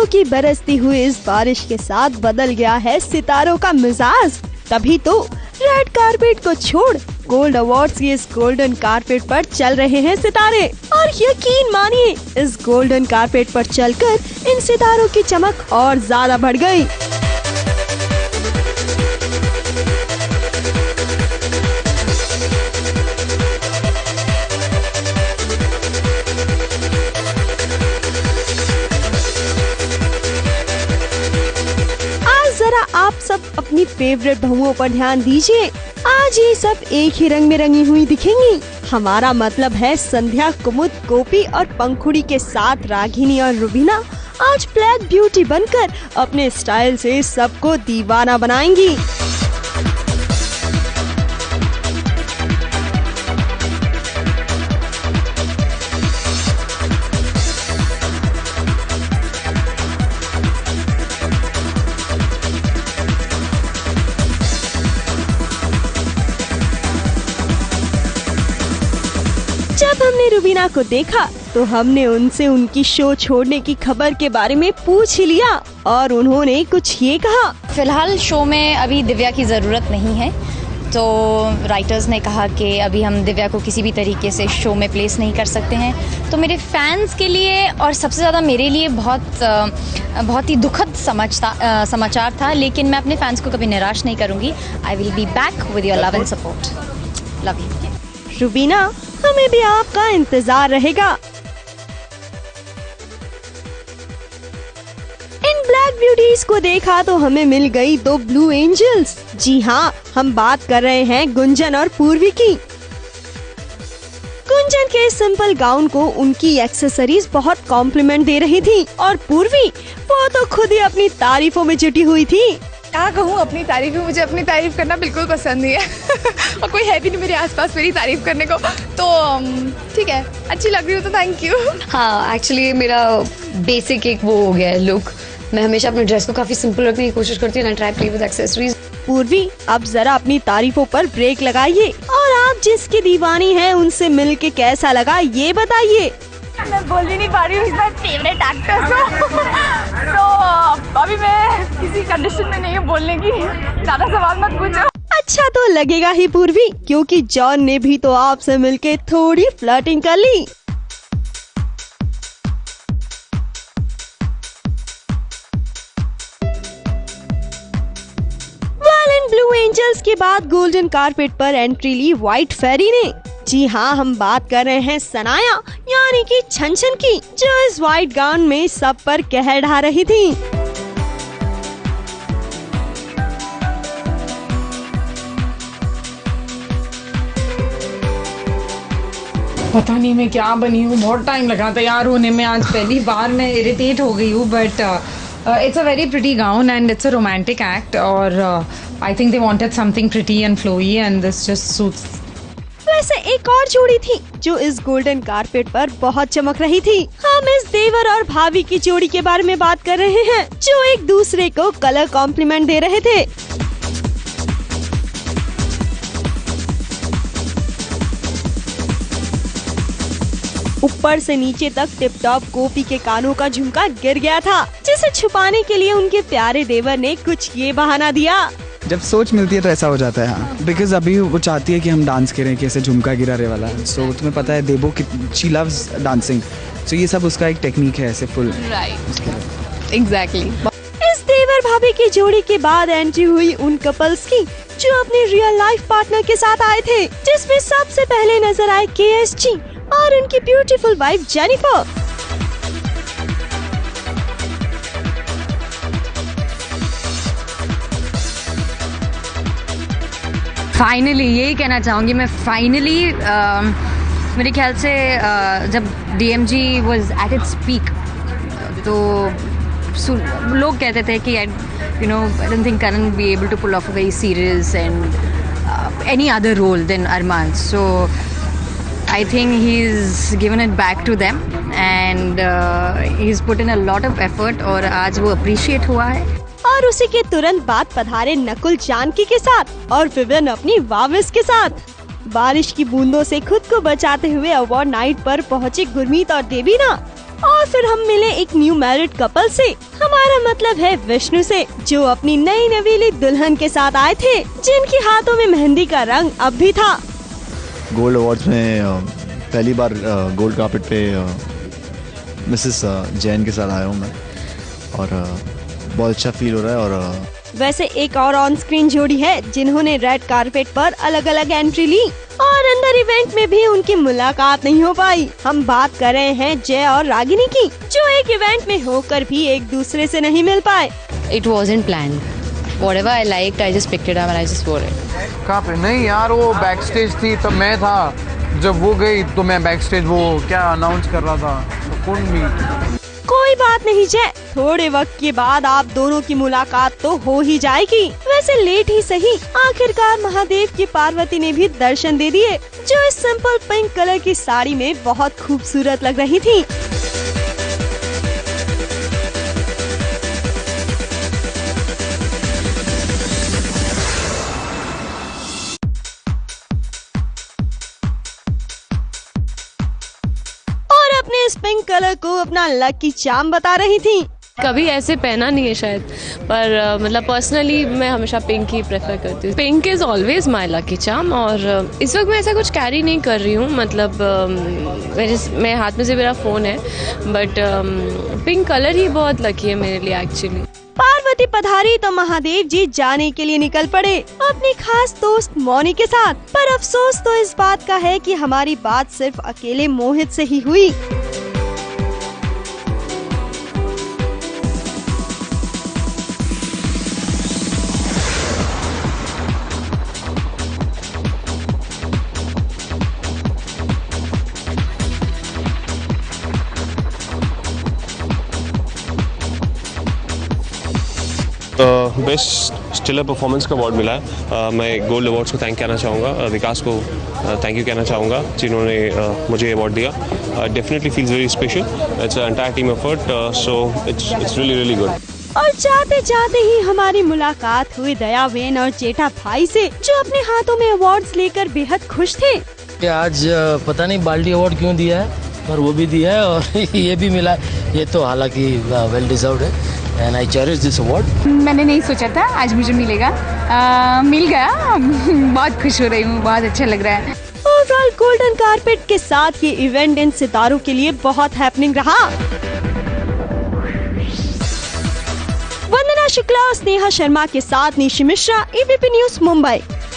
की बरसती हुई इस बारिश के साथ बदल गया है सितारों का मिजाज। तभी तो रेड कारपेट को छोड़ गोल्ड अवार्ड्स की इस गोल्डन कारपेट पर चल रहे हैं सितारे। और यकीन मानिए, इस गोल्डन कारपेट पर चलकर इन सितारों की चमक और ज्यादा बढ़ गई। आप सब अपनी फेवरेट बहुओं पर ध्यान दीजिए। आज ये सब एक ही रंग में रंगी हुई दिखेंगी। हमारा मतलब है संध्या, कुमुद, गोपी और पंखुड़ी के साथ रागिनी और रुबीना आज ब्लैक ब्यूटी बनकर अपने स्टाइल से सबको दीवाना बनाएंगी। जब हमने रुबीना को देखा तो हमने उनसे उनकी शो छोड़ने की खबर के बारे में पूछ ही लिया और उन्होंने कुछ ये कहा। फिलहाल शो में अभी दिव्या की ज़रूरत नहीं है, तो राइटर्स ने कहा कि अभी हम दिव्या को किसी भी तरीके से शो में प्लेस नहीं कर सकते हैं। तो मेरे फैंस के लिए और सबसे ज़्यादा मेरे लिए बहुत ही दुखद समाचार था, लेकिन मैं अपने फैंस को कभी निराश नहीं करूँगी। I will be back with your love and support. Love you Rubina, हमें भी आपका इंतजार रहेगा। इन ब्लैक ब्यूटीज को देखा तो हमें मिल गई 2 ब्लू एंजल्स। जी हाँ, हम बात कर रहे हैं गुंजन और पूर्वी की। गुंजन के सिंपल गाउन को उनकी एक्सेसरीज बहुत कॉम्प्लीमेंट दे रही थी और पूर्वी वो तो खुद ही अपनी तारीफों में जुटी हुई थी। क्या कहूँ अपनी तारीफ में, मुझे अपनी तारीफ करना बिल्कुल पसंद नहीं है और कोई है भी नहीं मेरे आसपास मेरी तारीफ करने को, तो ठीक है, अच्छी लग रही हो तो थैंक यू। हाँ, एक्चुअली मेरा बेसिक एक वो हो गया है लुक। मैं हमेशा अपने ड्रेस को काफी सिंपल रखने की कोशिश करती हूँ, ट्राई प्ले विद एक्सेसरीज। पूर्वी, अब जरा अपनी तारीफों पर ब्रेक लगाइए और आप जिसकी दीवानी हैं उनसे मिलके कैसा लगा ये बताइए। मैं बोल ही नहीं पा रही हूँ, इसमें फेवरेट एक्टर तो अभी मैं किसी कंडीशन में नहीं हूँ बोलने की, ज्यादा सवाल मत पूछो। अच्छा तो लगेगा ही पूर्वी, क्योंकि जॉन ने भी तो आपसे मिलके थोड़ी फ्लर्टिंग कर ली। ब्लू एंजल्स के बाद गोल्डन कारपेट पर एंट्री ली व्हाइट फेरी ने। जी हाँ, हम बात कर रहे हैं सनाया यानी कि छनछन की, जो इस व्हाइट गाउन में सब पर कहर ढा रही थी। पता नहीं मैं क्या बनी हूँ, बहुत टाइम लगा तैयार होने में। आज पहली बार मैं इरिटेट हो गई हूँ, but it's a very pretty gown and it's a romantic act और I think they wanted something pretty and flowy and this just suits. वैसे एक और जोड़ी थी जो इस गोल्डन कारपेट पर बहुत चमक रही थी। हम इस देवर और भाभी की जोड़ी के बारे में बात कर रहे हैं, जो एक दूसरे को कलर कॉम्प्लीमेंट दे रहे थे। ऊपर से नीचे तक टिप टॉप गोपी के कानों का झुमका गिर गया था, जिसे छुपाने के लिए उनके प्यारे देवर ने कुछ ये बहाना दिया। जब सोच मिलती है तो ऐसा हो जाता है। हाँ, बिकॉज अभी वो चाहती है कि हम डांस करें, कैसे झुमका गिरा रे वाला। सो तुम्हें पता है देवो की शी लव्स डांसिंग, सो ये सब उसका एक टेक्निक है ऐसे फुल। Right, exactly. इस देवर भाभी की जोड़ी के बाद एंट्री हुई उन कपल्स की जो अपने रियल लाइफ पार्टनर के साथ आए थे, जिसमें सबसे पहले नजर आए KSG और उनकी ब्यूटीफुल वाइफ जेनिफर। फाइनली यही कहना चाहूँगी मैं, फाइनली मेरे ख्याल से जब DMG was at its peak तो लोग कहते थे कि I don't think Karan be able to pull off a very serious and any other role than Armaan. So I think he's given it back to them and he's put in a lot of effort और आज वो appreciate हुआ है। और उसी के तुरंत बाद पधारे नकुल जानकी के साथ और विविन अपनी वाविस के साथ। बारिश की बूंदों से खुद को बचाते हुए अवार्ड नाइट पर पहुंचे गुरमीत और देवीना। और फिर हम मिले एक न्यू मैरिड कपल से हमारा मतलब है विष्णु से, जो अपनी नई नवीली दुल्हन के साथ आए थे, जिनके हाथों में मेहंदी का रंग अब भी था। गोल्ड अवार्ड्स में पहली बार गोल्ड कार्पेट पे मिसेस जैन के साथ आया हूँ मैं, और बहुत अच्छा फील हो रहा है। और वैसे एक और ऑन स्क्रीन जोड़ी है जिन्होंने रेड कारपेट पर अलग अलग एंट्री ली और अंदर इवेंट में भी उनकी मुलाकात नहीं हो पाई। हम बात कर रहे हैं जय और रागिनी की, जो एक इवेंट में होकर भी एक दूसरे से नहीं मिल पाए। It wasn't planned. Whatever I liked, I just picked it up and I just wore it. कहाँ पे? नहीं यार, वो बैक स्टेज थी तब मैं था, जब वो गई तो मैं बैक स्टेज वो क्या अनाउंस कर रहा था, तो कौन भी। कोई बात नहीं जय, थोड़े वक्त के बाद आप दोनों की मुलाकात तो हो ही जाएगी। वैसे लेट ही सही, आखिरकार महादेव की पार्वती ने भी दर्शन दे दिए, जो इस सिंपल पिंक कलर की साड़ी में बहुत खूबसूरत लग रही थी। अपने इस पिंक कलर को अपना लकी चार्म बता रही थी। कभी ऐसे पहना नहीं है शायद, पर मतलब पर्सनली मैं हमेशा पिंक ही प्रेफर करती हूँ। Pink is always my lucky charm, और इस वक्त मैं ऐसा कुछ कैरी नहीं कर रही हूँ, मतलब मेरे हाथ में से मेरा फ़ोन है, बट पिंक कलर ही बहुत लकी है मेरे लिए एक्चुअली। पार्वती पधारी तो महादेव जी जाने के लिए निकल पड़े अपनी खास दोस्त मौनी के साथ, पर अफसोस तो इस बात का है कि हमारी बात सिर्फ अकेले मोहित से ही हुई। बेस्ट स्टिलर परफॉर्मेंस का अवार्ड मिला है। मैं गोल्ड अवार्ड्स को थैंक कहना चाहूँगा, विकास को थैंक यू कहना चाहूँगा, जिन्होंने मुझे अवार्ड दिया। Definitely feels very special, it's an entire team effort, so it's really good. और जाते जाते ही हमारी मुलाकात हुई दयावेन और जेठा भाई से, जो अपने हाथों में अवार्ड्स लेकर बेहद खुश थे। आज पता नहीं बाल्टी अवार्ड क्यों दिया है, पर वो भी दिया है और ये भी मिला, ये तो हालांकि वेल डिजर्व्ड है। And I cherish this award. मैंने नहीं सोचा था आज मुझे मिलेगा, मिल गया। बहुत खुश हो रही हूँ, बहुत अच्छा लग रहा है। ओवरऑल गोल्डन कारपेट के साथ ये इवेंट इन सितारों के लिए बहुत हैपनिंग रहा। वंदना शुक्ला और स्नेहा शर्मा के साथ निशी मिश्रा, ABP न्यूज़ मुंबई।